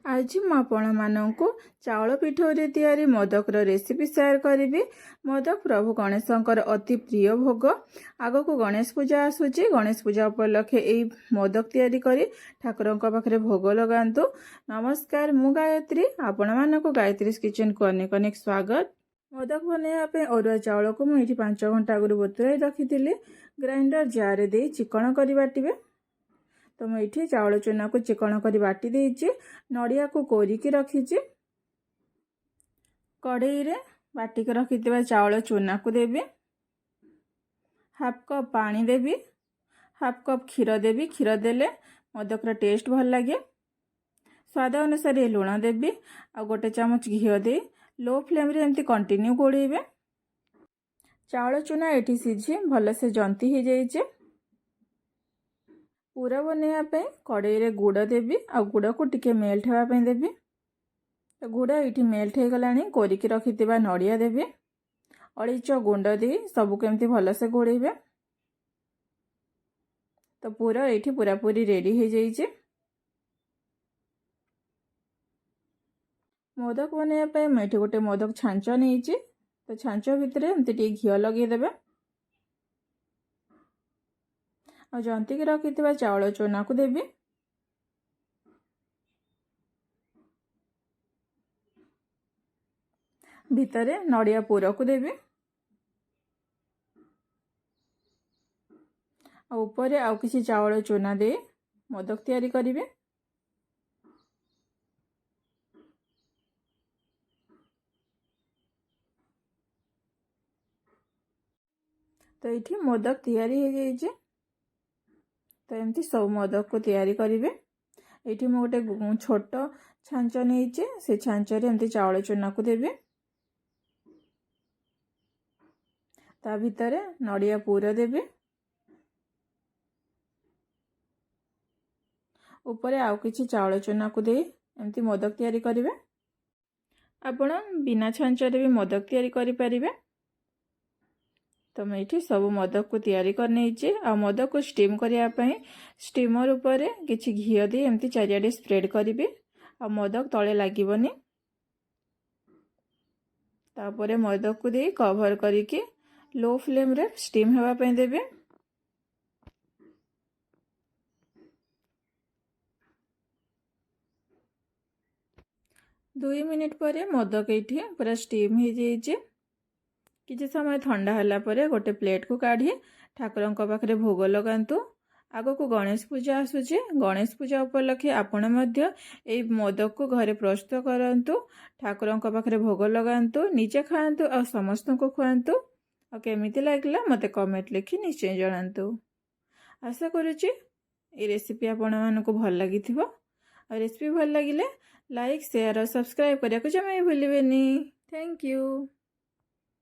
आज मुझे चाउल पिठौरी तैयारी मोदकर रेसिपी शेयर करी। मोदक प्रभु गणेशंकर अति प्रिय भोग। आग को गणेश पूजा आसूची। गणेश पूजा उपलक्षे यही मोदक तैयारी करी ठाकुर पाखे भोग लगातु। नमस्कार, मु गायत्री। आपण मानक गायत्री किचन को अनेक अनेक स्वागत। मोदक बनवाई अरुआ चाउल को मुझे 5 घंटा आगु बतुराई रखी। ग्राइंडर जार दे चिकन कर बाटे। तो मुझे चाउल चूना को चिकन कर बाटी देछि। नड़िया को कोरिकी रखी। कड़ई रे बाटिक रखी चाउल चूना को देवी। हाफ कप पानी देवी। हाफ कप क्षीर देवी। क्षीर देले मोदकर टेस्ट भल लगे। स्वाद अनुसार लुण देवी। आ गोटे चामच घी दे लो फ्लेम रे एमती कंटिन्यू गोड़ेबे। चाउल चूना एठी सिझी भल से जंती हो जाइए। पूरा बनवाई कड़ई रे गुड़ देवी। आ गुड़ को टिके मेल्ट होगापी देवी। तो गुड़ ये मेल्ट हो गलानी। कोरिकी रखी नड़िया देवी। अलैच गुंड दे सबू केमती भल से घोड़ेबे। तो पूरा ये पूरा पूरी रेडी हो जाइए। मोदक बनवाई मुझे गोटे मोदक छांच नहीं। तो छांच भितर एमती टे घी लगेदेवे। और जंतिक रखी चाउल चूना को देवी। भितरे नड़िया पूर को देवी। और ऊपर आउ किसी चाउल चूना दे मोदक तैयारी करिवे। तो ये मोदक तैयारी हो जाइए। तो एमती सब मोदक को तैयारी करेंगे। ये मुझे गोटे छोट छांच नहीं। से छांच एमती चाउल चूना को देवे। ता भितर नड़िया पूर देवे। ऊपर आउ किछि चाउल चूना को दे एमती मोदक तैयारी करेंगे। आपण बिना छांचरे भी मोदक तैयारी करि परिबे। तो मैं ये सब मोदक को तैयारी करने। आ मोदक को स्टीम करने स्टीमर उपर किछि घी दे एमती चारियाडे स्प्रेड करी। आ मोदक तले लागबनी। तापर मोदक को दे कवर करके लो फ्लेम रे स्टीम होगापी देवे। 2 मिनिट पर मोदक ये पूरा स्टीम हो जाइए। किसी समय ठंडा होला परे गोटे प्लेट को काढ़ी ठाकुर पाखे भोग लगातु। आग को गणेश पूजा आसूचे। गणेश पूजा उपलक्षे आपण यही मोदक को घरे प्रस्तुत करंतु। ठाकुर पाखे भोग लगातु, निजे खातु और समस्त को खुआतु। और केमिति लागला मते कमेंट लिखि निश्चय जणातु। आशा करुच्ची ये रेसिपी आपण मानकु भल लागिथिबो। और रेसिपी भल लागिले लाइक शेयर और सब्सक्राइब करने को जमा भूलिबेनी। Thank you.